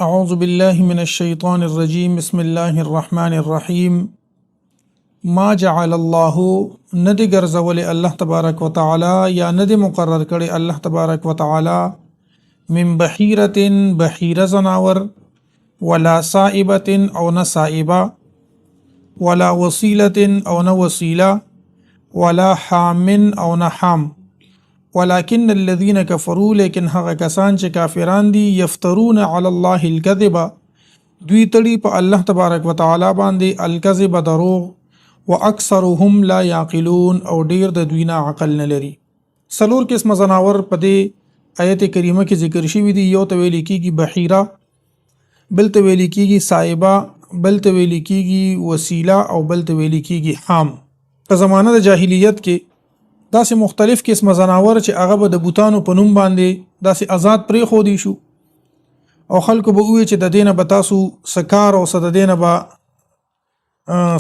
اعوذ بالله من الشیطان الرجیم بسم الله الرحمن الرحیم ما جعل الله ندی ګرځولی الله تبارک وتعالى یا ندی مقرر کړی الله تبارک وتعالى من بحیره زناور ولا سائبه او نه سائبه ولا وسیله او نه وسیله ولا حام او نه حام ولكن الذين كفروا لیکن هغه کسان چې کافران دي یفترون علی الله الكذب دوی تړي په الله تبارک وتعالى باندې الکذب دروغ واکثرهم لا يعقلون او ډیر د دوی نه عقل نه لري. سلور قسم زناور په دې آیت کریمه کې ذکر شوی دي. یو ته ویل کېږي بحیره، بل ته ویل کېږي سائبه، بل ته ویل کېږي وسیله او بل ته ویل کېږي حام. په زمانه د جاهلیت کې داسې مختلف قسم زناور چې هغه به د بوتانو په نوم باندې داسې آزاد پرې خودي شو او خلکو به وی چې د دینه به تاسو سکار او صد دینه به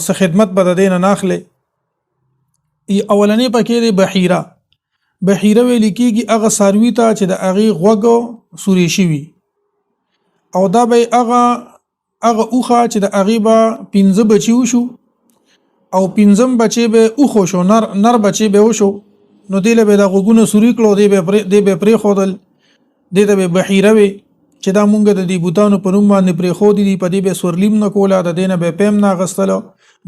س خدمت به د دینه ناخله. اولنې پکې د بحیره ویل کېږي هغه ساروي ته چې د هغې غوږ سوري شوي او دا به هغه اوخه چې د هغې به 15 بچي وشو او 15 بچي به اوخو شو، نر بچي به وشو، نو دیله به د غوګونو سوري کړو، دی به پرې خودل، دی ته به بحیره وي چې دا مونږ د دې بوتانو په نوم باندې پرې خودي دي، په دې به سورلیم نه کوله، د دې نه به پیم نه اخیستلو،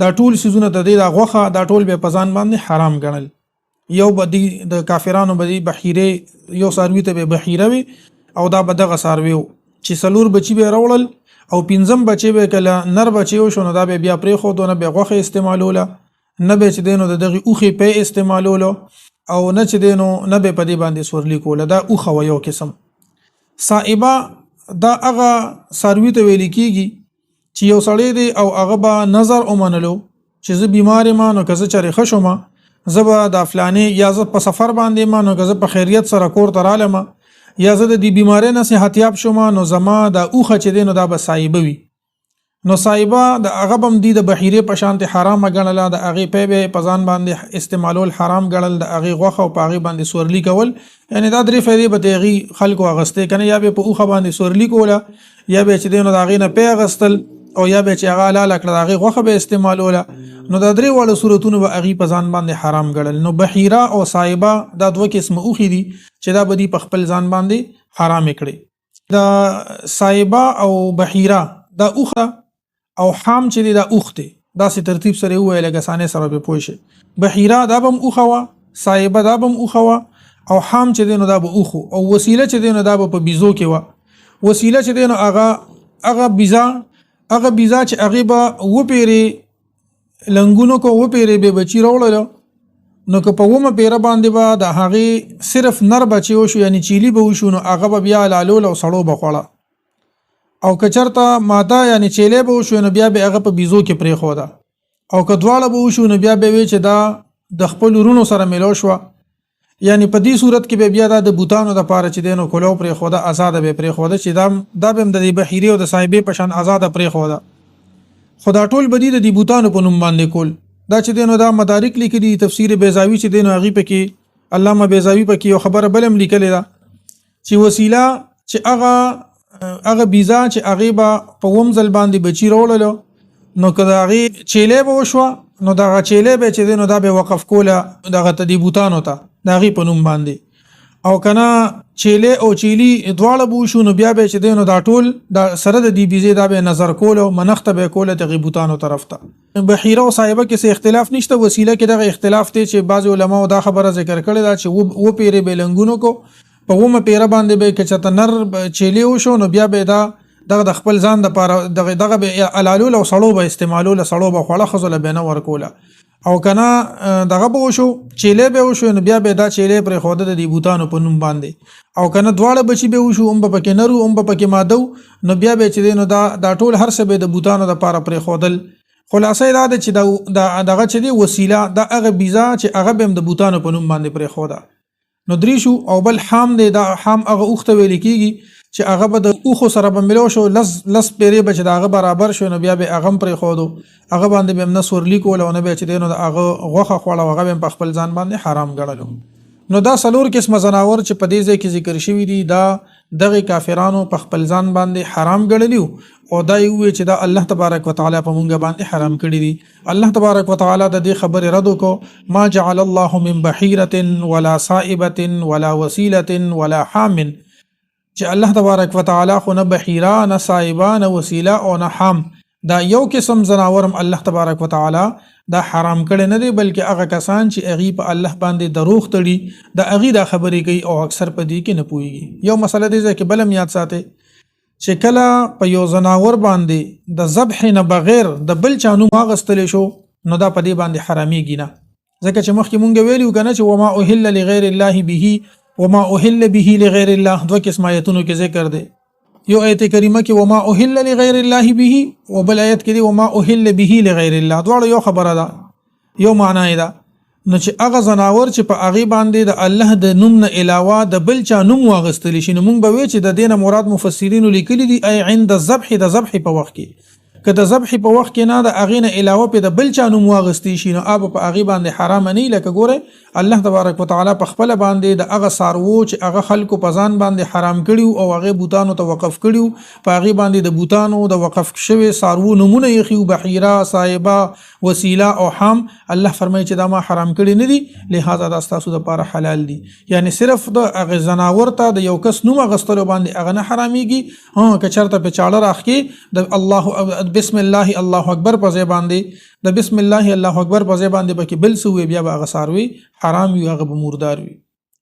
دا ټول سیزونه د دې د غوښه دا ټول به په ځان باندې حرام ګڼل. یو به د کافرانو به بحیره یو ساروي ته به بحیره وي او دا به دغه ساروي چې سلور بچي به راوړل او 15 بچي به کله نر بچي شو، نو دا به بیا پرې خود نه به غوښه استعمالوله، نه به چې دینو دغه اوخي په استعمالولو او نه چې دینو نه به په دې باندې سورلی کوله. دا اوخه و یو قسم. سائبه دا هغه ساروي ته ویل کېږي چې یو سړی دی او هغه به نظر ومنلو چې زه بیمار یم، نو که زه چرې ښه شوم زه به د فلانې یا زه په سفر باندې یم، نو که زه په خیریت سره کور ته رالم یا زه د دې بیمارۍ نه صحتیاب شوم، نو زما د اوخه چې دی نو دا به سائبه وي. نو سائبه د هغه به هم دي د بحیرې په شانتې حرامه ګڼله، د هغې پی به په ځان باندې استعمالول حرام ګڼل، د هغې غوښه او په هغې باندې سورلي کول، یعنې دا 3 فایدې به د هغې خلکو اخیستې که نه، یا به په اوخه باندې سورلي کوله، یا به چې دی نو د هغې نه پی اخیستل، او یا به چې هغه حلاله کړه د هغې غوښه به استعمالوله، نو دا 3 واړه صورتونه به هغې په ځان باندې حرام ګڼل. نو بحیره او سائبه دا 2 قسمه اوښې دي چې دا به دي په خپل ځان باندې حرام کړي. د سائبه او بحیره دا اوخه او حام چې دی دا اوخ دی، داسې ترتیب سره وویل لکه سانې سره به پوه شي. بحیره دا به هم اوخه وه، سائبه دا به هم اوخه وه، او حام چې دی نو دا به اوخو، او وسیله چې دی نو دا به په بیزو کې وه. وسیله چې دی نو هغه بیزا چې هغې به وپیرې لنګونو کو وپیرې به بچي راوړلو، نو که په 1 پیره باندې به د هغې صرف نر بچي وشو یعنی چیلی به وشو، نو هغه به بیا لالول او سړو به خوړه، او که چرته ماده یعنی چیلی به وشو نو بیا به هغه په بیزو کې پرېښوده، او که دواړه به وشو نو بیا به وی چې دا د خپل ورونو سره میلاو شوه، یعنی په دې صورت کې به بیا دا د بوتانو دپاره چې دی نو کولو پرېښوده، آزاده به پرېښوده، چې دا به هم د دې بحیرې او د صاحبې په شان آزاده پرېښوده. خو دا ټول به دي د دې بوتانو په نوم باندې کول. دا چې دی نو دا مدارک لیکلي، تفسیر بیضاوي چې دی نو هغې پکې علامه بیضاوي پکې یو خبره بل هم لیکلې ده چې وسیله چې هغه بیزا چې هغې به په 1 ځل باندې بچي راوړلو، نو که د هغې چیلی به وشوه، نو دغه چیلی به چې دی نو دا به وقف کوله دغه ته دې بوتانو ته د هغې په نوم باندې، او که نه چیلی او چیلی دواړه به وشو، نو بیا به چې دی نو دا ټول دا سره د دې بیزې دا به نظر کول او منښته به کوله دغې بوتانو طرف ته. بحیره او سائبه کې څه اختلاف نشته، وسیله کې دغه اختلاف دی چې بعضې علماو دا خبره ذکر کړې ده چې 2 پیرې به لنګونو کو، په 1 پیره باندې به که چېرته نر چیلی وشو، نو بیا به دغه د خپل ځان دپاره دغه به علالول او سړو به استعمالوله، سړو به خوړه، ښځو له به نه ورکوله، او که نه دغه به وشو چیلی به وشو، نو بیا به دا چیلی پرېښوده د دې بوتانو په نوم باندې، او که نه دواړه بچي به وشو، هم به پکې نر هم به پکې ماده، نو بیا به چې دی نو دا ټول هر څه به د بوتانو دپاره پرېښودل. خلاصه دا ده چې دغه چې دی وسیله دا هغه بیزا چې هغه به هم د بوتانو په نوم باندې پرېښوده. نو 3 شو. او بل حام دی، دا حام هغه اوښ ته ویل کېږي چې هغه به د اوښو سره به ملو شو، لس پیرې به چې د هغه برابر شو، نو بیا به هغه هم پرېښودو، هغه باندې به هم نه سورلي کول او نه به چې دی نو د هغه غوښه خوړه، هغه به هم په خپل ځان باندې حرام ګڼلو. نو دا څلور قسمه زناور چې په دې ځای کې ذکر شوي دي دا دغه کافرانو په خپل ځان باندې حرام ګڼلی او دا یو چې دا الله تبارک وتعالى په مونږ باندې حرام کړی دي. الله تبارک وتعالى د دې خبره رد وکړو ما جعل الله من بحيرة ولا صائبة ولا وسيلة ولا حام چې الله تبارک وتعالى خو نه بحیره نه صائبه نه وسیله او نه حام دا یو قسم زناورم الله تبارک وتعالى دا حرام کړي نه دي بلکې هغه کسان چې اغي په الله باندې دروغ تړي دا اغي دا خبرې کوي او اکثر په دې کې نه پويږي. یو مسله دې چې بلم یاد ساتي چې کله په یو زناور باندې د ذبح نه بغیر د بل چانو واغستل شو نو دا په دې باندې حراميږي نه، ځکه چې مخکې مونږ ویلو کنه چې وما اوهل لغیر الله به وما اوهل به لغیر الله دوه قسم آیتونو کې ذکر دي. یو آیت کریمه کې وما اوهل لغیر الله به او بل آیت کې دی وما اوهل به لغیر الله، دواړه یو خبره ده یو معنی ده. نو چې هغه زناور چې په هغه باندې د الله د نوم نه علاوه د بل چا نوم واغستلی شي نو مونږ به وی چې د دینه مراد مفسرین لیکلي دي ای عند الذبح د ذبح په وخت کې که د ذبح په وخت کې نه د هغه نه علاوه په د بل چا نوم واغستی شي نو اب په هغه باندې حرام نه لکه ګوره الله تبارک وتعالى په خپل باندې د هغه سارو چې هغه خلکو په ځان باندې حرام کړیو او هغه بوتانو ته وقف کړیو په هغه باندې د بوتانو د وقف شوی سارو نمونه یې خو بحیره صایبه وسیله او حام الله فرمایي چې دا ما حرام کړی نه دي لہذا دا تاسو د لپاره حلال دي. یعنی صرف د هغه زناور ته د یو کس نوم غستلو باندې هغه نه حراميږي ها که چرته په چاړه راخې د الله بسم الله الله اکبر په ځای باندې د بسم الله الله اکبر په ځای باندې بکې بل سوې بیا به هغه ساروي حرام وي هغه مردار وي.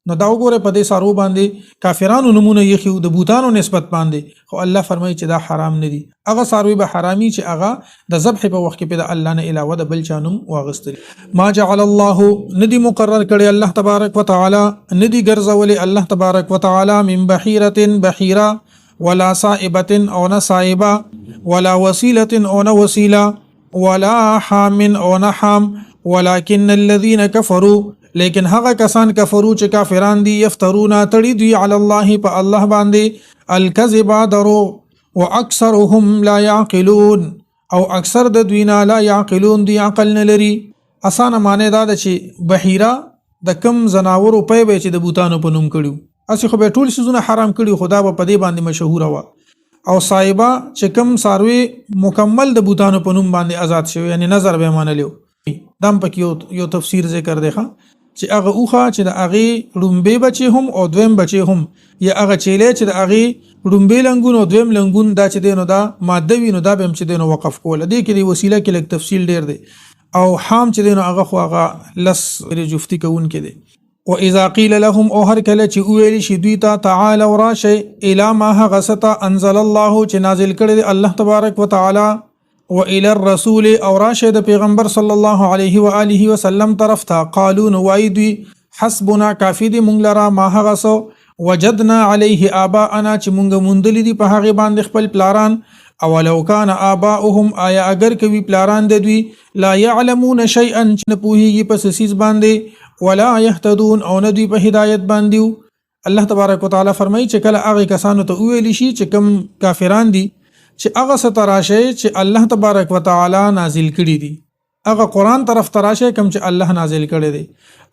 نو دا وګوره په دې سارو باندې کافرانو نمونه یې خو د بوتانو نسبت باندې خو الله فرمایي چې دا حرام نه دي هغه ساروي به حرامي چې هغه د ذبح په وخت کې په الله نه علاوه د بل چانم واغستل. ما جعل الله ندي مقرر کړي الله تبارک وتعالى ندي ګرځولي الله تبارک وتعالى من بحيرة بحيره ولا صائبة او نه صائبه ولا وسيلة او نه وسيله ولا حام او نه حام ولكن الذين كفروا لیکن هغه کسان کفرو چې کافران دي یفترونا تړي دوی علی الله په الله باندې الکذب درو واکثرهم لا يعقلون او اکثر د دوی نه لا يعقلون دی عقل نه لري. اسانه معنی دا ده چې بحیره د کم زناورو په به چې د بوتانو په نوم کړیو اسی خو به ټول سيزونه حرام کړي خدا په دې باندې مشهور و او صایبه چې کم ساروي مکمل د بوتانو په نوم باندې آزاد شوی یعنی نظر به مانلیو دم پکې یو تفسیر ذکر دی چې هغه اوخه چې د هغه رومبه بچي هم او دویم بچي هم یا هغه چيله چې د هغه رومبه لنګون او دویم لنګون دا چې دینو دا ماده وینو دا به هم چې دینو وقف کول دي کې د وسیله کې لک تفصیل ډیر دی او حام چې دینو هغه خو هغه لس جفتی کوون کې دي. و اذا قيل لهم او هر کله چې ویل شي دوی ته تعالوا راشي الى ما غسط انزل الله چې نازل کړي الله تبارک وتعالى و الى الرسول او راشد پیغمبر صلی الله علیه و آله وسلم طرف ته قالو نوایدی حسبنا کافی دی مونږ لرا ما هغه سو وجدنا علیه آباءنا چې مونږ مندل دي په هغه باندې خپل پلاران اولو کان آباؤهم آیا اگر کوي پلاران د دوی لا يعلمون شيئا چې نه پوهیږي پس سیس باندې ولا يهتدون او نه دوی په هدایت باندې. الله تبارک وتعالى فرمایي چې کله هغه کسانو ته ویل شي چې کم کافران دي چې هغه ستراشه چې الله تبارک وتعالى نازل کړي دي هغه قران طرف تراشه کوم چې الله نازل کړي دي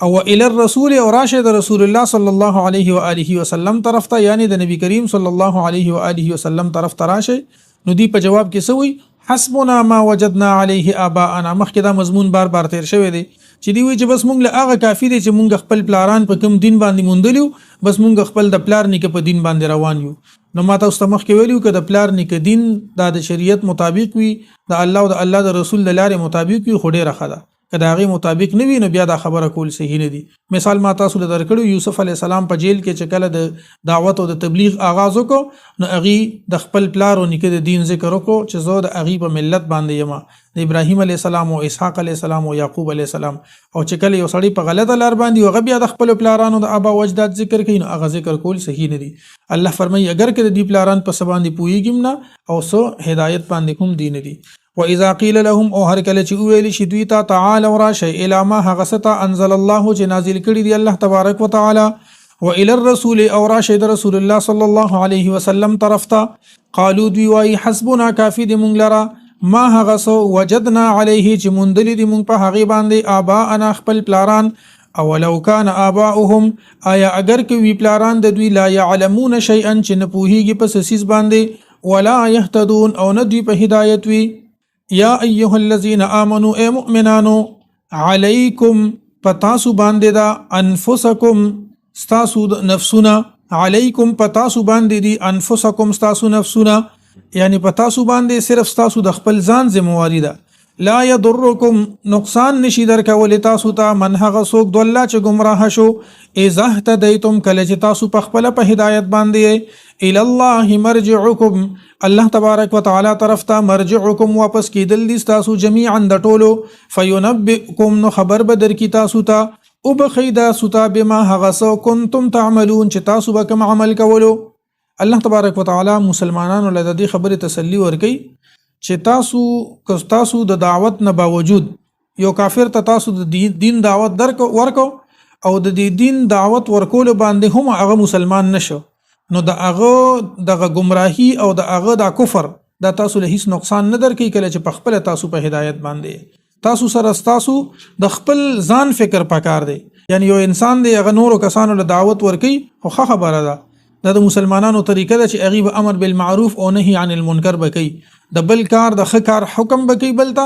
او الى الرسول او راشد رسول الله صلی الله علیه و آله وسلم طرف ته یعنی د نبی کریم صلی الله علیه و آله وسلم طرف تراشه نو دی په جواب کې سوی حسبنا ما وجدنا عليه آباءنا مخکې دا مضمون بار بار تیر شوی دی چې دی وی چې بس مونږ له هغه کافی دی چې مونږ خپل پلاران په کوم دین باندې مونډلیو بس مونږ خپل د پلار نیکه په دین باندې روان یو. نو ما تاسو ته مخکې ویلو چې د پلار نیکه دین د شریعت مطابق وي د الله او د الله د رسول د لارې مطابق وي خو ډیره ښه ده که د هغې مطابق نه وي نو بیا دا خبره کول صحیح نه دي. مثال ما تاسو له درکړو یوسف علیه السلام په جیل کې چې کله د دعوت او د تبلیغ آغاز وکړو نو هغې د خپل پلار او نیکه د دین ذکر وکړو چې زه د هغې په ملت باندې یم د ابراهیم علیه السلام او اسحاق علیه السلام او یعقوب علیه السلام او چې کله یو سړی په غلطه لار باندې هغه بیا د خپل پلارانو د آبا او اجداد ذکر کوي نو هغه ذکر کول صحیح نه دي. الله فرمایي اگر که د دې پلاران په څه باندې پوهیږم نه او څه هدایت باندې کوم دین دي. و اذا قيل لهم او هر کله چې ویل شي دوی ته تعالوا راشي الى ما غسط انزل الله چې نازل کړي دی الله تبارک وتعالى و الى الرسول او راشد رسول الله صلی الله علیه وسلم طرف ته قالو دوی وايي حسبنا کافی دی مونږ لرا ما هغه سو وجدنا علیه چې مندل دی مونږ په هغه باندې آبا انا خپل پلاران اولو کان آباؤهم آیا اگر که وی پلاران د دوی لا يعلمون شيئا چې نه پوهیږي په سیس باندې ولا يهتدون او نه دوی په هدایت وي یا ایها الذين آمنوا اے مؤمنانو علیکم پتاسو باندې دا انفسکم ستاسو نفسونه علیکم پتاسو باندې دی انفسکم ستاسو نفسونه یعنی پتاسو باندې صرف ستاسو د خپل ځان ذمہواری ده لا يضركم نقصان نشي درکول تاسو ته من هغه څوک دوله چې گمراه شو اذا اهتديتم کله چې تاسو په خپل په هدایت باندې الى الله مرجعكم الله تبارک وتعالى طرف ته مرجعكم واپس کیدل دي تاسو جميعا د ټولو فينبئكم نو خبر بدر کی تاسو ته او بخیدا ستا بما هغه څه کنتم تعملون چې تاسو به کوم عمل کولو الله تبارک وتعالى مسلمانانو له دې خبره تسلی ورکي چې تاسو د دعوت نه باوجود یو کافر ته تاسو د دین دعوت ورکو او د دین دعوت ورکول باندې هم هغه مسلمان نشو نو د هغه د گمراهی او د هغه د کفر د تاسو له هیڅ نقصان نه درکې کله چې په خپل تاسو په هدایت باندې تاسو سره تاسو د خپل ځان فکر پکار دی یعنی یو انسان دی هغه نورو کسانو له دعوت ورکي خو خبره ده د مسلمانانو طریقه ده چې هغه امر بالمعروف او نهي عن المنکر بکي د بل کار د ښه کار حکم بکي بلتا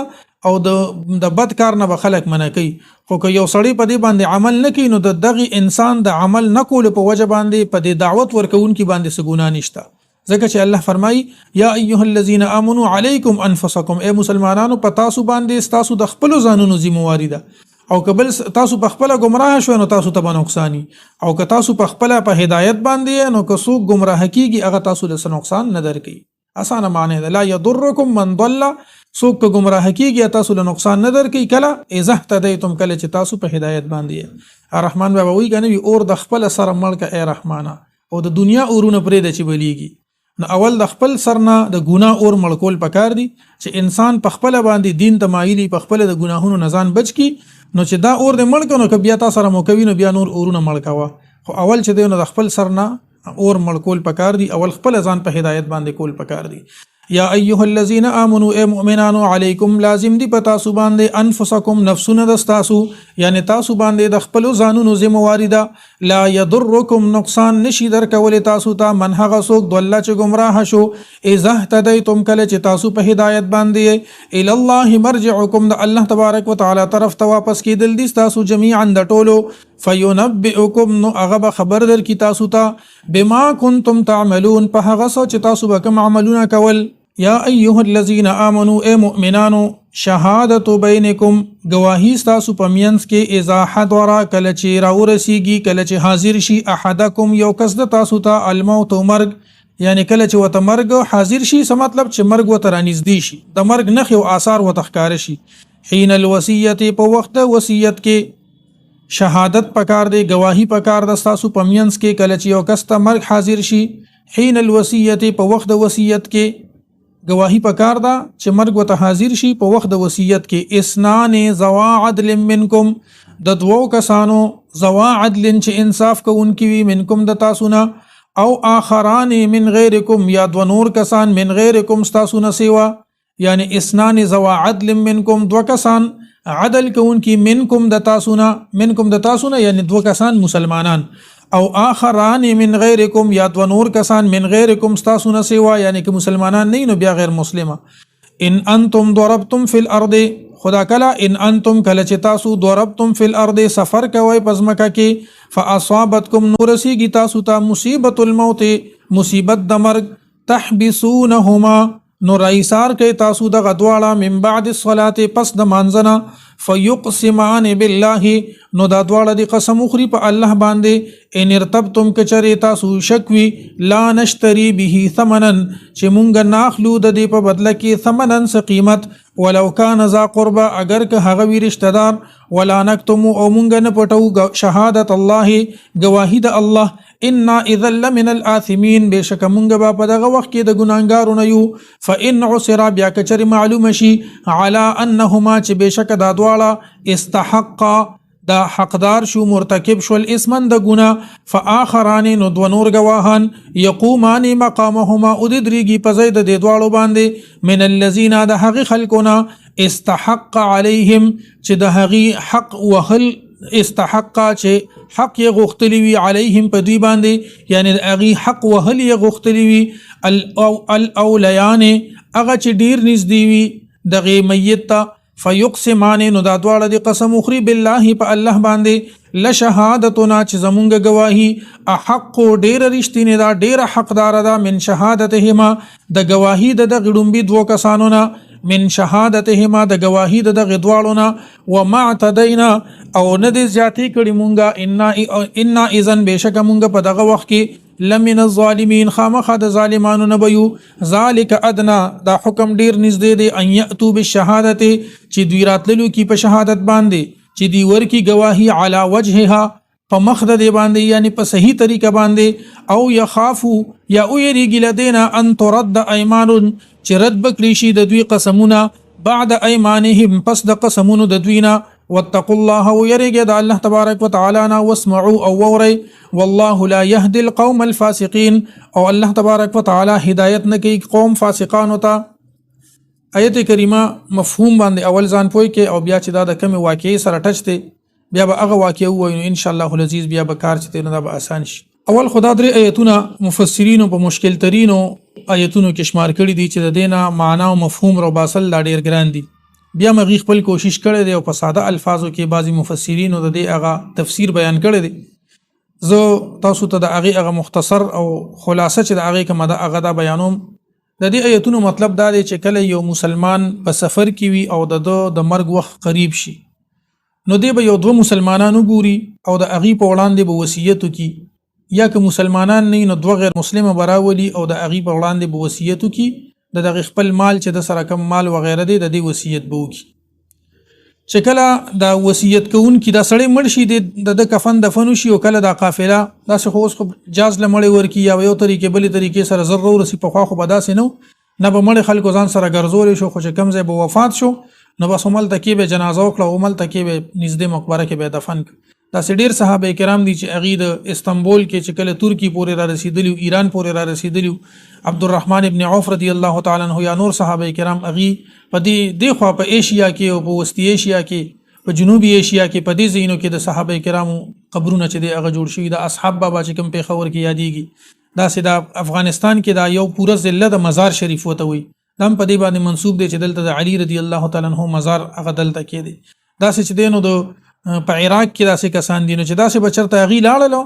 او د بد کار نه خلق منع کوي خو که یو سړی په دې باندې عمل نه کوي نو د دغه انسان د عمل نه کول په وجه باندې په دې دعوت ورکون کې باندې څه ګناه نشته ځکه چې الله فرمایي یا ایها الذين امنوا علیکم انفسکم اے مسلمانانو په تاسو باندې تاسو د خپل ځانونو ذمہواری ده او قبل تاسو په خپل گمراه شو نو تاسو ته نقصانی او که تاسو په خپل په هدایت باندې نو که څوک گمراه کیږي هغه تاسو له نقصان نه درکې اسانه معنی ده لا يضركم من ضل څوک گمراه کیږي تاسو له نقصان نه درکې کله اذا اهتديتم کله چې تاسو په هدایت باندې الرحمن بابا وی کنه وی اور د خپل سره ملک اے رحمانه او د دنیا اورونه پرې د چي بلیږي نو اول د خپل سرنا د ګناه اور ملکول پکار دي چې انسان په خپل باندې دین تمایلی په خپل د ګناهونو نزان بچ کی نو چې دا اور د ملک نو کبیا تاسو سره موکوي نو بیا نور اورونه ملکوا خو اول چې دی نو د خپل سرنا اور ملکول پکار دي اول خپل ځان په هدایت باندې کول پکار دي یا ایها الذين امنوا اے مؤمنانو علیکم لازم دی پتا سو باندې انفسکم نفسونه دستاسو یعنی تاسو باندې د خپل ځانونو ذمہواری ده لا يضركم نقصان نشي در کول تاسو ته من هغه څوک دله چې گمراه شو اذا اهتديتم کله چې تاسو په هدایت باندې الى الله مرجعكم د الله تبارک وتعالى طرف ته واپس کیدل دي تاسو جميعا د ټولو فينبئكم نو هغه خبر در کی تاسو ته بما كنتم تعملون په هغه څه چې تاسو به کوم عملونه کول یا ایها الذين امنوا اے مؤمنانو شهادت بینکم گواہی تاسو پمینس کې اذا حضر کله چې راورسیږي کله چې حاضر شي احدکم یو کس د تاسو ته الموت مرګ یعنی کله چې وته مرګ حاضر شي څه مطلب چې مرګ وته رانږدې شي د مرګ نخ او آثار وته ښکار شي حين الوصیت په وخت وصیت کې شهادت پکار دی گواہی پکار د تاسو پمینس کې کله چې یو کس ته مرګ حاضر شي حين الوصیت په وخت وصیت کې گواہی پکار دا چې مرګ وته حاضر شي په وخت د وصیت کې اسنان ذوا عدل منکم د دوو کسانو ذوا عدل چې انصاف کوونکی وي منکم د تاسو نه او آخران من غیرکم یا دو نور کسان من غیرکم تاسو نه سیوا یعنی اسنان ذوا عدل منکم دو کسان عدل کوونکی منکم د تاسو نه یعنی دو کسان مسلمانان او آخران من غیرکم یا دو نور کسان من غیرکم تاسو نه سیوا یعنی که مسلمانان نه نو بیا غیر مسلمه ان انتم ضربتم فی الارض خدا کلا ان انتم کله چې تاسو ضربتم فی الارض سفر کوي پزمکه کې فاصابتکم نورسیږي تاسو ته مصیبت الموت مصیبت د مرګ تحبسونهما نو رئیسار کوي تاسو د غدواړه من بعد الصلاه پس د مانځنه فیقسمان بالله نو دا دواړه دی قسم اخری په الله باندې ان ارتبتم کچری تاسو شکوي لا نشتری به ثمنا چې مونږ ناخلو د دې په بدله کې ثمنن څه قیمت ولو کان ذا قربا اگر که هغه وی رشتہ دار ولا نکتم او مونږ نه پټو شهادت الله گواهی د الله ان اذا لمن الاثمين بشک مونږ با په دغه وخت کې د ګناګارو نه یو فان عسر بیا کچری معلوم شي على انهما چې بشک دا دواړه استحقا دا حقدار شو مرتکب شو الاسمن د گنا فآخران نو دو نور گواهان یقومان مقامهما اددریږي په ځای د دواړو باندې من الذين د حق خلقنا استحق عليهم چې د حق حق وهل استحق چې حق یې غوښتلی وي علیهم په دوی باندې یعنی هغه حق وهل یې غوښتلی وي الاولیان هغه چې ډیر نږدې وي دغه میت ته فیقسمان نو دا دواړه د قسم اخری بالله په الله باندې لشهادتنا چې زمونږ گواهی احق ډیر رښتینی دا ډیر حقدار ده من شهادتهما د گواهی د غړومبي دوه کسانو نه من شهادتهما د گواهی د غدوالونه وما اعتدینا او نه دې زیاتی کړي مونږه ان اذن بشک مونږ په دغه وخت کې لمن الظالمین خامخ د ظالمانو نه بيو ذالک ادنا دا حکم ډیر نږدې دی ان یاتو بالشهادت چې دوی راتللو کی په شهادت باندې چې دی ورکی گواهی علی وجهها په مخ د دی باندې یعنی په صحیح طریقه باندې او یخافو یا او یریږي لدینا ان ترد ایمان چې رد بکړي شي د دوی قسمونه بعد ایمانهم پس د قسمونو د دوینا واتقوا الله ويرجى الله تبارك وتعالى واسمعوا او وري والله لا يهدي القوم الفاسقين او الله تبارك وتعالى هدايت نه کوي قوم فاسقان وتا آیت کریمه مفهوم باندې اول ځان پوي کې او بیا چې دا د کوم واقعي سره ټچ دی بیا به هغه واقع وایو ان شاء الله العزيز بیا به کار چې نه به آسان شي اول خدا درې آیتونه مفسرین په مشکل ترینو آیتونو کې شمار کړي دي چې د دینه معنا او مفهوم رو باسل لا ډیر ګران دي بیا مغي خپل کوشش کړی دی او په ساده الفاظو کې بعضی مفسرین د دې هغه تفسیر بیان کړی دی زه تاسو ته د هغه مختصر او خلاصه چې د هغه کومه د هغه د بیانوم د دې آیتونو مطلب دا دی چې کله یو مسلمان په سفر کې وي او د مرګ وخت قریب شي نو دی به یو دوه مسلمانانو ګوري او د هغه په وړاندې به وصیت وکي یا که مسلمانان نه نو دوه غیر مسلمه براولي او د هغه په وړاندې به وصیت وکي د خپل مال چې د سره کم مال وغیره دی د دې وصیت بو کی چې کله دا وصیت کوون کی دا سړی مړ شي د کفن دفن شي او کله دا قافله دا څه خو جاز لمړی ورکی یا یو طریقې بل طریقې سره ضرور رسی په خو بداسې نو نه به مړ خلکو ځان سره ګرځول شو خو چې کم ځای به وفات شو نو بس عمل تکي به جنازه وکړه عمل تکي به نږدې مقبره کې به دفن دا ډیر صحابه کرام دي چې اغه د استنبول کې چې کله ترکی پورې را رسیدلی ایران پورې را رسیدلی عبدالرحمن ابن عوف رضی الله تعالی عنہ یا نور صحابه کرام اغه په دې خوا په ایشیا کې او په وسطی ایشیا کې په جنوبي ایشیا کې په دې ځینو کې د صحابه کرامو قبرونه چې د هغه جوړ شوی د اصحاب بابا چې کوم په خبر کې یادېږي دا سیدا افغانستان کې دا یو پوره ضلع د مزار شریف وته وي دم په دې باندې منسوب دي چې دلته د علي رضی الله تعالی عنہ مزار هغه دلته کې دي دا چې دینو د په عراق کې داسې کسان دي نو چې داسې بچرته غي لاړلو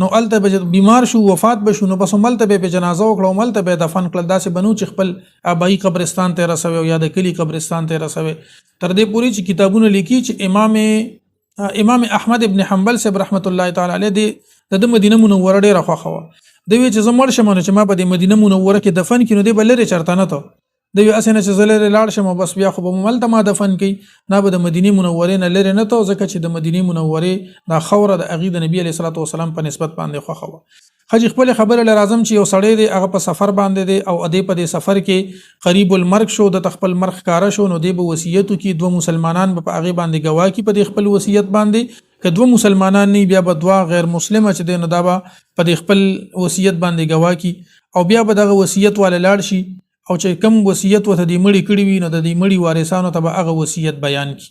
نو الته به بیمار شو وفات بشو نو بس ملته به جنازه وکړو ملته به دفن کړل داسې بنو چې خپل ابای قبرستان ته رسوي او یا د کلی قبرستان ته رسوي تر دې پوری چې کتابونه لیکي چې امام احمد ابن حنبل صاحب رحمت الله تعالی علیه د مدینه منوره ډیره خوخه دوی چې زمړ شمنه چې ما په مدینه منوره کې دفن کینو دی بلره چرته نه ته دوی اسنه چې زلره لاړ شم بس بیا خو به ملته ما دفن کی نه به د مدینه منوره نه لره نه ته ځکه چې د مدینه منوره دا خوره د اغه د نبی علیه الصلاه والسلام په نسبت باندې خوخه خج خپل خبره لازم چې یو سړی دی هغه په سفر باندې دی او ادې په دې سفر کې قریب المرګ شو د خپل مرګ کار شو نو دی به وصیت کی دوه مسلمانان په هغه باندې گواه کی په خپل وصیت باندې که دوه مسلمانان نه بیا به دوه غیر مسلمه چې دی نو دا په خپل وصیت باندې گواه کی او بیا به دغه وصیت ول لاړ شي او چې کم وصیت وته دی مړی کړی وي نو د دې مړی وارثانو ته به هغه وصیت بیان کی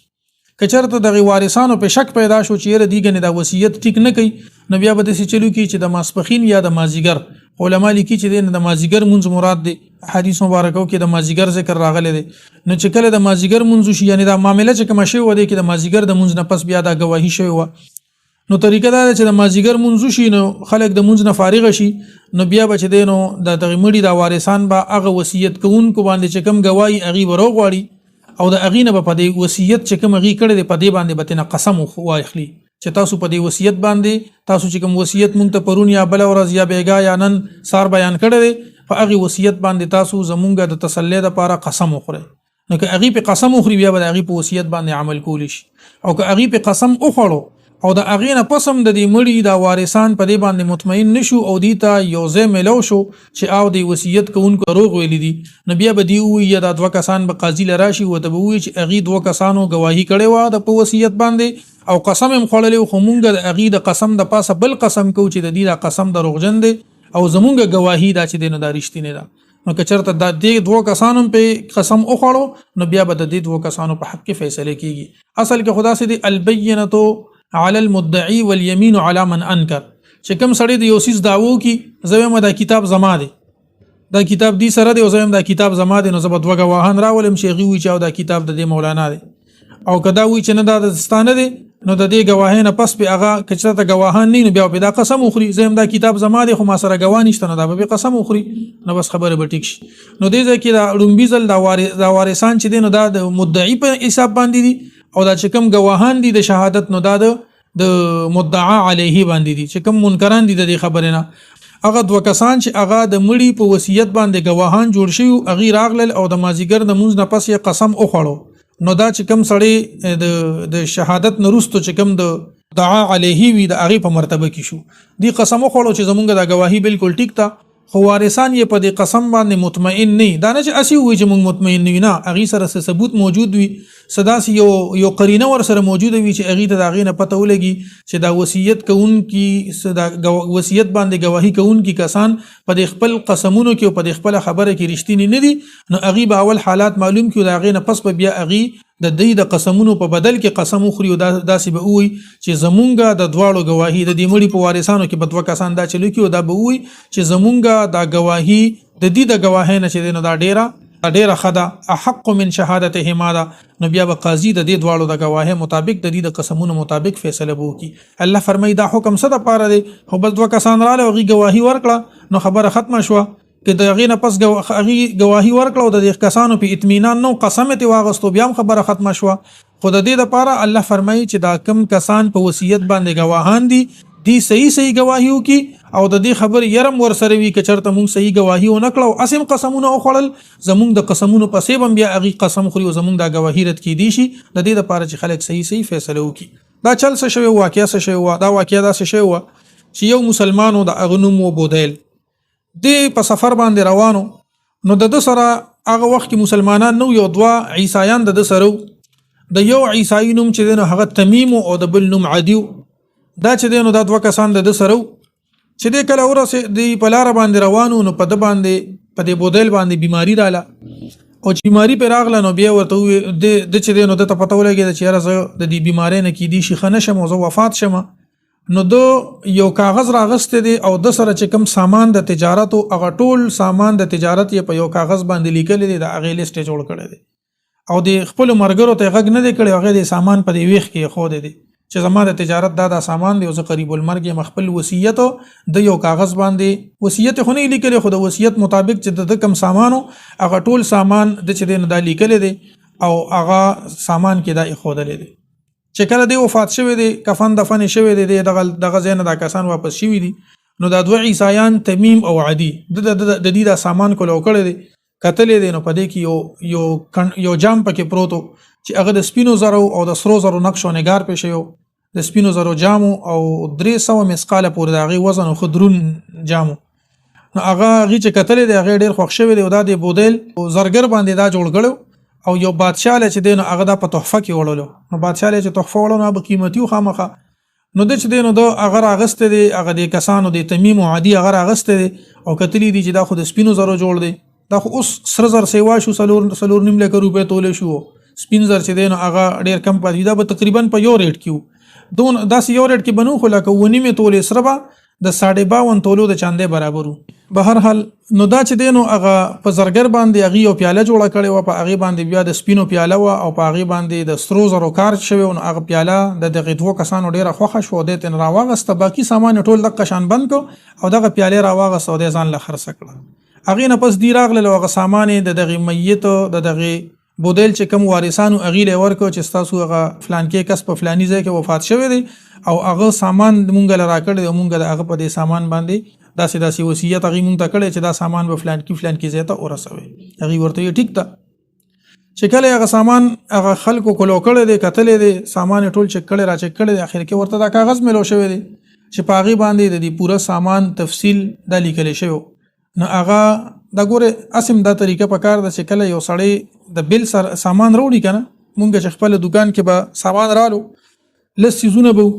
کچرته دغه وارثانو په شک پیدا شو چې ر دیګنه دا وصیت ټیک نه کوي نو بیا به د چلو کی چې د ماسپخین یا د مازیګر علما لیکي چې د مازیګر منځ مراد دی حدیث مبارکو کې د مازیګر ذکر راغلی دی نو چې کله د مازیګر منځ شي یعنی دا معاملې چې کوم شی و دی کې د مازیګر د منځ نه پس بیا دا گواهی شوی و نو طریقه دا چې د مازیګر منځ شي نو خلک د منځ نه فارغ شي نو بیا بچ دینو د تغمړي د وارثان با هغه وصیت کوونکو باندې چې کم گواہی اغي ورو غواړي او د اغي نه په دې وصیت چې کم اغي کړي په دې باندې به قسم واخلي چې تاسو په دې وصیت باندې تاسو چې کوم وصیت مونږ ته پرون یا بل ورځ یا بیګا یا نن سار بیان کړي په اغي وصیت باندې تاسو زمونږ د تسلی لپاره قسم وخورئ نو که اغي په قسم وخوري بیا به اغي په وصیت باندې عمل کولی شي او که اغي په قسم وخورو او د اغه نه پسم د دې مړی د وارثان په دې باندې مطمئن نشو او دیتا یوزه ملو شو چې او د وصیت کوونکو روغ ویل دي نو بیا به دی وی یا د دوه کسان به قاضي لراشي او د وی چې اغه دوه کسانو گواہی کړي و د وصیت باندې او قسم هم خړلې خو مونږ د اغه د قسم د پاسه بل قسم کو چې د دې د قسم دروغجن دي او زمونږ گواہی دا چې دینو د رښتینه ده نو که چرته د دې دوه کسانو په قسم او خړو نو بیا به د دې دوه کسانو په حق کې فیصله کیږي اصل کې خدا سي دی البینه علی المدعی والیمین علی من انکر چې کوم سړی د یو سیس دعوو کی زویم دا کتاب زما دی دا کتاب دی سره دی او زویم دا کتاب زما دی نو زه به دوه ګواهان راولم چې هغوی وي چې دا کتاب د دې مولانا دی او کدا وی چې نه دا د ستانه دی نو د دې ګواهینه پس به هغه کچته ته ګواهان نه بیا په دا قسم اخري زم دا کتاب زما دی خو ما سره ګواه نشته نو دا به قسم اخري نو بس خبره به ټیک شي نو دې ځکه دا لومبي ځل دا وارثان چې دي نو دا د مدعی په حساب باندې دي او دا چې کوم ګواهان دي د شهادت نو دا د مدعا علیه باندې دي چې کوم منکران دي د خبره نه هغه دوه کسان چې هغه د مړي په وصیت باندې ګواهان جوړ شي او غیر راغلل او د مازیګر د مونږ نه پس یې قسم وخړو نو دا چې کوم سړی د شهادت نرستو چې کوم د دعا علیه وی د هغه په مرتبه کې شو دی قسم وخړو چې زمونږ د گواهی بالکل ټیک تا خو وارثان یې په دې قسم باندې مطمئن نه دا نه چې اسی وي چې مونږ مطمئن نه نه هغه سره ثبوت موجود وي صداس یو قرینه ور سره موجود وي چې هغه ته هغه نه پته ولګي چې دا وصیت کوون کی صدا وصیت باندې گواهی کوون کی کسان په خپل قسمونو کې او په خپل خبره کې رښتینی نه دي نو هغه به اول حالات معلوم کړي دا هغه نه پس په بیا هغه د دې د قسمونو په بدل کې قسم خوري او داسې به وي چې زمونږه د دواړو گواهی د دې مړي په وارثانو کې په دوه کسان دا چلو کې او دا به وي چې زمونږه دا گواهی د دې د گواهی نه چې دا ډیره خدا احق من شهادتهما دا نو بیا به قاضي د دې دواړو د گواهی مطابق د دې د قسمونو مطابق فیصله وکړي الله فرمایي دا حکم څه د پاره دی خو بس دوه کسان رااله او گواهی ورکړه نو خبره ختمه شوه که د هغې نه پس گواهی ورکړه او د دې کسانو په اطمینان نو قسم یې واغستو بیا هم خبره ختمه شوه خو د دې دپاره الله فرمایي چې دا کم کسان په وصیت باندې گواهان دي دی صحیح گواهی وکي او د دې خبر يرم ور سره وی ک چرته مونږ صحیح گواهی و نکړو اسیم قسمونه او خړل زمونږ د قسمونو پسې بم بیا اغي قسم خوري او زمونږ د گواهی رد کی دي شي د دې لپاره چې خلک صحیح فیصله وکي دا چل څه شوی واقعیا څه شوی دا واقعیا دا څه شوی چې یو مسلمانو د اغنوم و بودیل دی په سفر باندې روانو نو د سره هغه وخت کې مسلمانان نو یو دوا عیسایان د سره د یو عیسائی نوم چې دنه هغه تمیم او د بل نوم عدیو دا چې دینو دا دوه کسان د سره چې د کله ورسه د پلار باندې روانو نو په د باندې په د بودیل باندې بیماری رااله او چې بیماری پر راغله نو بیا ورته د چې دینو د پته ولګي چې راز د دې بیماری نه کې دي شي خنه شم او زه وفات شم نو دو یو کاغذ راغسته دي او د سره چې کوم سامان د تجارت او هغه ټول سامان د تجارت یې په یو کاغذ باندې لیکل دي د هغه لیست جوړ کړی دي او د خپل مرګرو ته غږ نه دی کړی هغه د سامان په دی ویخ کې خو دي چې زما د تجارت دا سامان دی او زه قریب المرګ مخبل وصیت د یو کاغذ باندې وصیت خو نه لیکل خو د وصیت مطابق چې د کم سامانو هغه ټول سامان د چې د نه لیکل دي او هغه سامان کې دا خودل دي چې کله دی وفات شوی دی کفن دفن شوی دی دغه زین د کسان واپس شوی دي نو دا دوه عیسایان تمیم او عدی د دې دا سامان کولو کړی دي قتل دي نو پدې کې یو جام پکې پروتو چې هغه د سپینو زرو او د سرو زرو نقش او نگار پېښ یو د سپینو زرو جامو او 300 مسقاله پورې د هغه وزن او خضرون جامو نو هغه چې قتل دي هغه ډیر خوښ شوی دی او د بودیل او زرګر باندې دا جوړ کړو او یو بادشاہ له چې دین هغه د په تحفه کې وړلو نو بادشاہ له چې تحفه وړلو نو به قیمتي خامخه نو د چې دین د هغه راغسته دي هغه د کسانو د تمیم او عادي هغه راغسته دي او کتلی دي چې دا خو د سپینو زرو جوړ دي دا خو اوس سر زر سیوا شو سلور نیم لک روپے تولې شو سپین زر چې دین هغه ډیر کم پاتې دا به تقریبا په یو ریټ کیو دون داس یو ریټ کې بنو خو لکه ونیمه تولې سره د 52 تولو د چاندې برابرو بهر حال نو دا چې دینو هغه په زرګر باندې هغه یو پیاله جوړه کړي او په هغه باندې بیا د سپینو پیاله او په هغه باندې د سترو زرو کار شوی او هغه پیاله د دغه دوه کسانو ډیره خوښه شو د تن راواغسته باقي سامان ټول د قشان بند کو او دغه پیاله راواغسته د ځان له خرڅ کړه هغه نه پس دی راغله هغه سامان د دغه میت د دغه بودیل چې کوم وارثانو هغه له ورکو چې تاسو هغه فلان کې کس په فلاني ځای کې وفات شوی دی او هغه سامان مونږ له راکړی او مونږ هغه په دې سامان باندې داسې وصیت هغه مونږ ته کړی چې دا سامان به فلان کې ځای ته ورسوي هغه ورته ټیک ده چې کله هغه سامان هغه خلکو کولو کړی دی کتلې دی سامان ټول چک کړی را چک کړی دی اخر کې ورته دا کاغذ ملو شوی دی چې په هغه باندې د دې پوره سامان تفصیل د لیکل شوی نو هغه دا ګوره اسیم دا طریقه په کار د چې کله یو سړی د بل سره سامان وروړي کنه مونږ چې خپل دکان کې به سامان رالو لس سيزونه به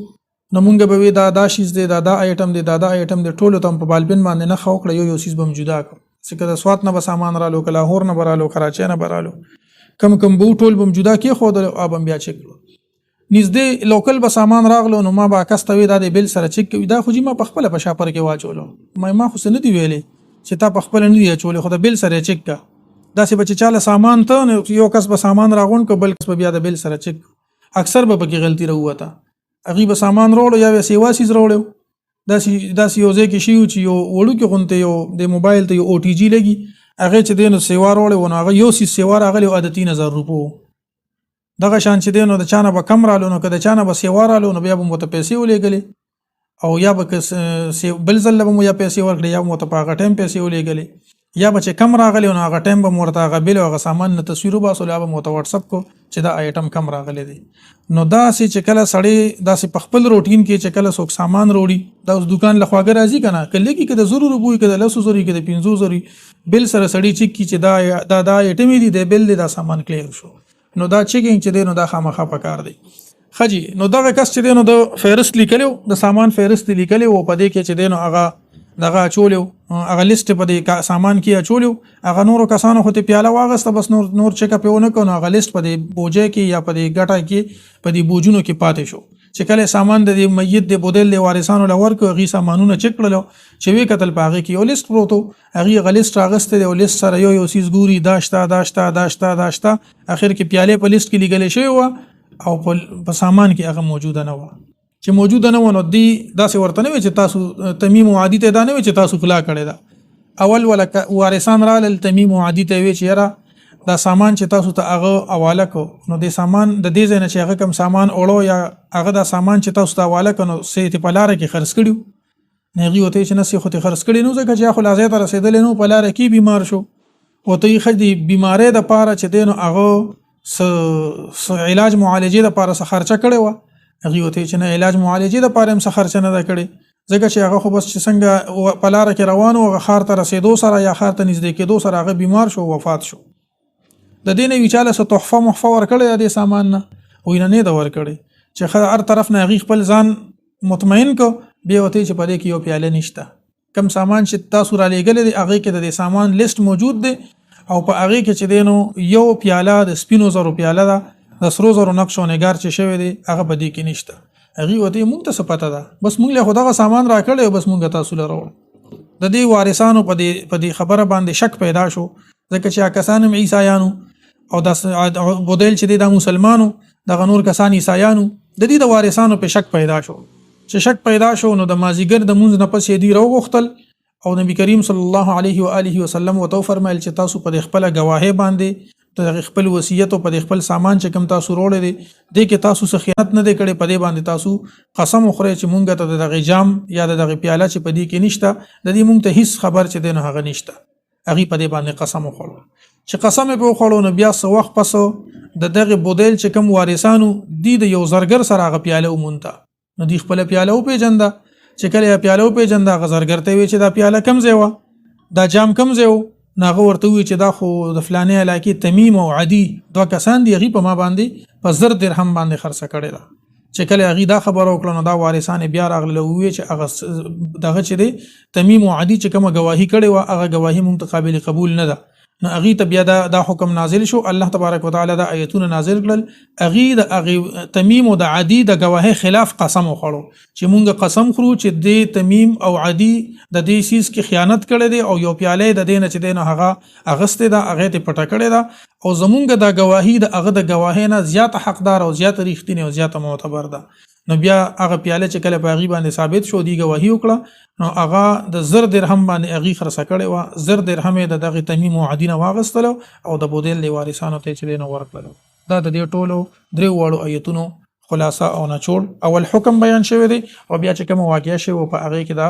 نو مونږ به دا شیز دی دا آیټم دی دا آیټم دی ټولو ته په بالبن باندې نه خو کړ یو سیز به موجوده کړ چې کله سوات نه به سامان رالو کله لاهور نه برالو کراچۍ نه برالو کم به ټول به موجوده کې خو د ابم بیا چک نږدې لوکل به سامان راغلو نو ما به کس ته وی دا د بل سره چک کوي دا خو ما په خپل په شاپر کې واچولو ما خو څه نه دی ویلې چې تا په خپل نه دی اچولې خو د بل سره چک کا دا سی بچ چاله سامان ته یو کس به سامان راغون کو بل کس به بیا د بل سره چک اکثر به پکې غلطي راوته هغه به سامان وروړو یا سیوا سیز وروړو دا سی یو ځکه شی چې یو وړو کې غونته یو د موبایل ته یو او ټی جی لګي هغه چې دینو سیوا وروړو نو هغه یو سی سیوا راغلی او د 3000 روپو دغه شان چې دینو د چانه به کم رالو نو کده چانه به سیوا رالو نو بیا به مو ته پیسې ولېګلې او یا به بل ځل به مو یا پیسې ورکړي یا مو ته په هغه ټایم پیسې ولېګلې یا به چې کم راغلی نو هغه ټایم به مرته هغه بل هغه سامان نه تصویر وباسو یا به مو ته واتس اپ کو چې دا آیټم کم راغلی دی نو دا سي چې کله سړی دا سي په خپل روټین کې چې کله څوک سامان وروړي دا اوس دکان له خواګه راځي کنه کله کې د ضرور بوې کې د لاسو زوري کې د 500 زوري بل سره سړی چې کی چې دا آیټم دی د بل دا سامان کلیر شو نو دا چیکینګ چې دی نو دا خامخا پکار دی خجی نو دا کس چې دی نو د فهرست لیکلو د سامان فهرست لیکلو او په دې کې چې دی نو هغه دغه چولیو هغه لیست په دې سامان کې چولیو هغه نورو کسانو خو ته پیاله واغسته بس نور چک اپ ونه کړو هغه لیست په دې بوجه کې یا په دې ګټه کې په دې بوجونو کې پاتې شو چې کله سامان د میت د بودل له وارثانو لور کو غي سامانونه چک کړلو چې وی قتل پاغه کې یو لیست پروتو هغه غلیست راغسته دی او لیست سره یو سیس ګوري داشتا اخر کې پیاله په لیست کې لګل شوی و او په سامان کې هغه موجوده نه و چې موجوده نه ونه دی داسې ورته نه وي چې تاسو تمیم او عادی ته دا نه وي چې تاسو خلا کړی دا اول ولا وارثان را ل تمیم او عادی ته وي چې یاره دا سامان چې تاسو ته هغه حواله کو نو د سامان د دې ځای نه چې هغه کم سامان اوړو یا هغه دا سامان چې تاسو ته حواله کنو سې ته پلاره کې خرڅ کړیو نه غي وته چې نسې خو ته خرڅ کړی نو ځکه چې خو لازم ته رسیدل نو پلاره کې بیمار شو وته خدي بیماری د پاره چې دینو هغه علاج معالجه د پاره څه خرچه کړی و هغه وته چې نه علاج معالجه د پاره هم څه خرچ نه کړي ځکه چې هغه خو بس چې څنګه پلاره کې روانو او خار ته رسیدو سره یا خار ته نږدې کېدو سره هغه بیمار شو وفات شو د دینه ویچاله څه تحفه محفه ورکړي د سامان نه وینه نه دا ورکړي چې هر طرف نه هغه خپل ځان مطمئن کو بیا وته چې پدې کې یو پیاله نشته کم سامان چې تاسو را لېګل دي هغه کې د سامان لیست موجود دی او په هغه کې چې دینو یو پیاله د سپینو زرو پیاله ده د سرو زرو نقش او نگار چې شوی دی هغه بدی کې نشته هغه وته مونږ ته پته ده بس مونږ له خدای سامان راکړل بس مونږ تاسو لرو د دې وارثانو په دې خبره باندې شک پیدا شو ځکه چې کسانم عیسایانو او د بودل چې د مسلمانانو د غنور کسان عیسایانو د دې د وارثانو په شک پیدا شو چې شک پیدا شو نو د مازیګر د مونږ نه پسې دی راوغختل او نبی کریم صلی الله علیه و آله وسلم وتو فرمایل چې تاسو په خپل گواهی باندې ته خپل وصیت او په خپل سامان چې کوم تاسو وروړل دي د کې تاسو څه خیانت نه دی کړی په دې باندې تاسو قسم وخورئ چې مونږ ته دغه جام یا دغه پیاله چې په دې کې نشته د دې مونږ ته هیڅ خبر چې دنه هغه نشته هغه په دې باندې قسم وخورل چې قسم په وخورل نو بیا څه وخت پس د دغه بودل چې کوم وارثانو دي د یو زرګر سره هغه پیاله ومونته نو دی خپل پیاله او پیجنده چې کله پیاله او پیجنده هغه زرګر ته وی چې دا پیاله کم ځای و دا جام کم ځای و ناغه ورته وی چې دا خو د فلانه علاقې تمیم او عدی دوه کسان دی غي په ما باندې په 1000 درهم باندې خرڅ کړي دا چې کله غي دا خبر او کړنو دا وارثان بیا راغله وی چې هغه دغه چې دی تمیم او عدی چې کومه گواہی کړي وا هغه گواہی مونږ قابل قبول نه ده نو اغي ته بیا دا حکم نازل شو الله تبارک وتعالى دا آیتونه نازل کړل اغي د تمیم او د عدی د گواهی خلاف قسم وخړو چې مونږ قسم خورو چې د تمیم او عدی د دې سیس کې خیانت کړي دي او یو پیاله د دینه چې دینه هغه اغسته دا هغه ته پټه کړي دا او زمونږ د گواهی د هغه د گواهی نه زیات حقدار او زیات ریښتینی او زیات معتبر ده نو بیا هغه پیاله چې کله په غي باندې ثابت شو دی گواهی وکړه نو هغه د 1000 درهم باندې اغي خرڅ کړي وا 1000 درهم د دغه تمیم او عدینه واغستلو او د بودل دی وارثانو ته چې نو ورکړل دا د دې ټولو درې وړو آیتونو خلاصه او نچوړ اول حکم بیان شوی دی او بیا چې کوم واقعیا شوی په هغه کې دا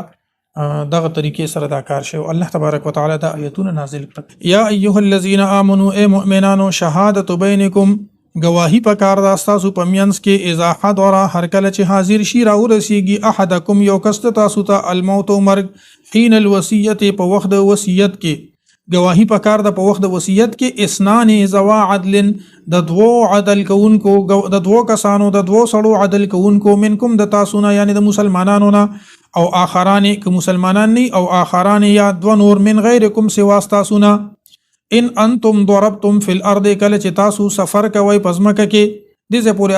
دغه طریقې سره دا کار شوی الله تبارک وتعالى دا آیتونه نازل کړ یا ایها الذین آمنوا ای مؤمنانو شهادت بینکم گواہی پکار دا تاسو پمینس کې اذا حضر هر کله چې حاضر شي راو رسیږي احدکم یو کست تاسو ته الموت او مرګ حين الوصیت په وخت د وصیت کې گواہی پکار دا په وخت د وصیت کې اسنان ذوا عدل د دوو عدل کوونکو د دوو کسانو د دوو سړو عدل کوونکو منکم د تاسو نه یعنی د مسلمانانو نه او آخران که مسلمانان نه او آخران یا دو نور من غیرکم سوا تاسو نه ان انتم ضربتم فی الارض کله چې تاسو سفر کوئ پزمکه کې دې ځای پورې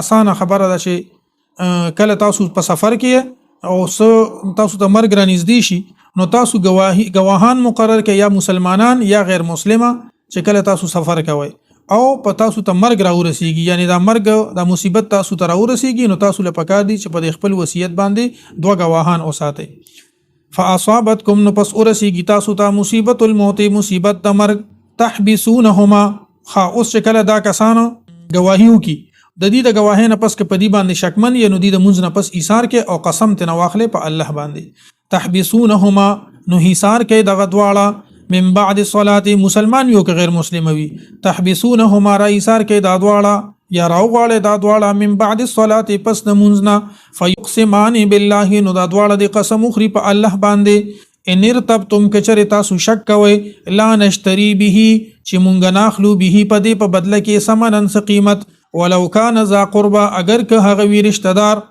اسانه خبره ده چې کله تاسو په سفر کې او تاسو ته مرګ را نږدې شي نو تاسو گواهان مقرر کړئ یا مسلمانان یا غیر مسلمه چې کله تاسو سفر کوئ او په تاسو ته مرګ را ورسیږي یعنی دا مرګ دا مصیبت تاسو ته را ورسیږي نو تاسو له پکار دي چې په خپل وصیت باندې دوه گواهان اوساتئ فاصابتکم نو پس ورسیږي تاسو ته مصیبت الموت مصیبت د مرګ تحبسونهما اوس چې کله دا کسانو گواهیو کی د دې د گواهی نه پس کې پدی باندې شکمن یا نو دې د منځ نه پس ایثار کې او قسم ته نواخله په الله باندې تحبسونهما نو ایثار کې دغه دواړه من بعد الصلاه مسلمان یو که غیر مسلم وي تحبسونهما را ایثار کې دا دواړه یا راوغاړه دا دواړه من بعد الصلاه پس د منځ نه فیقسمان بالله نو دا دواړه د قسم خوري په الله باندې ان ارتبتم کچره تاسو شک کوئ لا نشتری به چې مونږ ناخلو به په دې په بدله کې سمنن قیمت ولو کان ذا قربا اگر که هغه وی رشتہ دار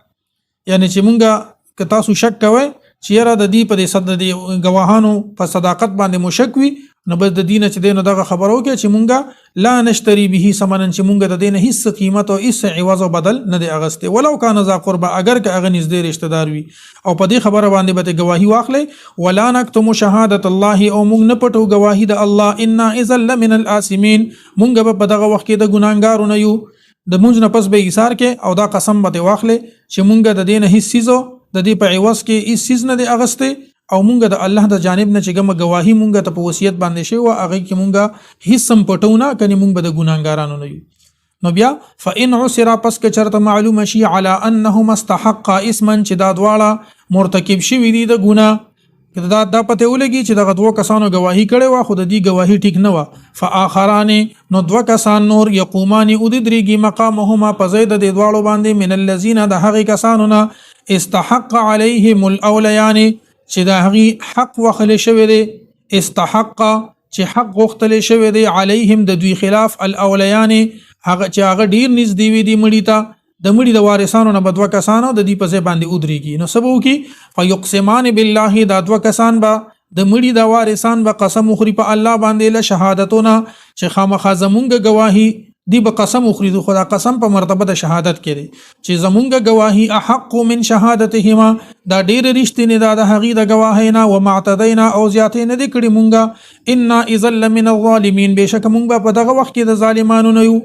یعنی چې مونږه که تاسو شک کوئ چې را د دې په دې صد د گواهانو په صداقت باندې مشک وي نو بس د دینه چې دینه دغه خبرو کې چې مونږه لا نشتری به سمنن چې مونږه د دینه هیڅ قیمت او هیڅ عوض او بدل نه دی اغسته ولو کان ذا قربا اگر که هغه نږدې رشتہ دار وي او په دې خبره باندې به گواهی واخلې ولا نکتم شهادت الله او مونږ نه پټو گواهی د الله ان اذا لمن الاسمين مونږ په دغه وخت کې د ګناګارو نه یو د مونږ نه پس به ایثار کې او دا قسم به واخلې چې مونږ د دینه هیڅ چیزو د دې په عوض کې هیڅ چیز نه دی اغسته او مونږ د الله د جانب نه چې کوم گواهی مونږ ته په وصیت باندې شوی او هغه کې مونږ هیڅ سم پټونه کني مونږ به د ګناګارانو نه یو نو بیا فإن عسر پس که چرته معلومه شي على انهما استحق اسما چې دا دواړه مرتکب شوي دي د ګناه دا پته ولګي چې دغه دوه کسانو گواهی کړي وا خو د دې گواهی ټیک نه و فآخران نو دوه کسان نور یقومان او د درېږي مقامهما په زید د دواړو باندې من الذين د هغه کسانو نه استحق عليهم الاوليان چې د هغه حق وخل شوی دی استحق چې حق غختل شوی دی عليهم د دوی خلاف الاوليان هغه چې هغه ډیر نږدې وي دی مړی ته د مړي د وارثانو نه بدوا کسانو د دې په ځای باندې ودرېږي نو سبو کې فیقسمان بالله دا دوا کسان به د مړي د وارثان به قسم خوري په الله باندې له شهادتونه چې خامخا زمونږ گواهی دی به قسم خوري د خدا قسم په مرتبه د شهادت کړي چې زمونږ گواهی احق من شهادتهما دا ډیر رښتینی دا د هغې د گواهینا و معتدینا او زیاتې نه دی کړي مونږه ان اذا لمن الظالمین بشک مونږ په دغه وخت کې د ظالمانو نه یو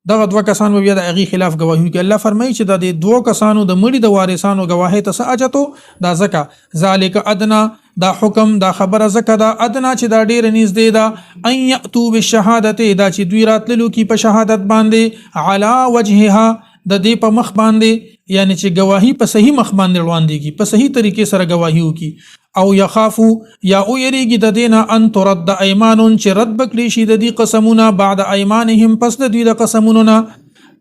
دغه دوه کسان بیا د هغې خلاف گواهی کوي الله فرمایي چې د دوه کسانو د مړي د وارثانو گواهی ته څه اجتو دا ځکه ذالک ادنا دا حکم دا خبره ځکه دا ادنا چې دا ډیر نږدې ده ان یاتو بالشهادت دا چې دوی راتللو کی په شهادت باندې علی وجهها د دې په مخ باندې یعنی چې گواهی په صحیح مخ باندې روان دي په صحیح طریقې سره گواهی وکي او یخافو یا او یریږي د دینه ان ترد ایمانون چې رد بکړي شي د دې قسمونه بعد ایمانهم پس د دوی د قسمونو نه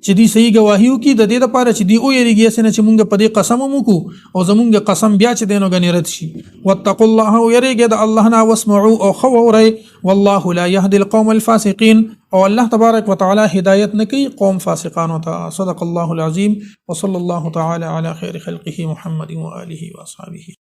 چې دی صحیح گواهی وکي د دې لپاره چې دی او یریږي اسنه چې مونږ په دې قسم موکو او زمونږ قسم بیا چې دینو غنی رد شي واتقوا الله او یریږي د الله نه واسمعوا او خوري والله لا يهدي القوم الفاسقين او الله تبارک وتعالى هدایت نکي قوم فاسقانو ته صدق الله العظیم وصلى الله تعالى على خير خلقه محمد واله واصحابه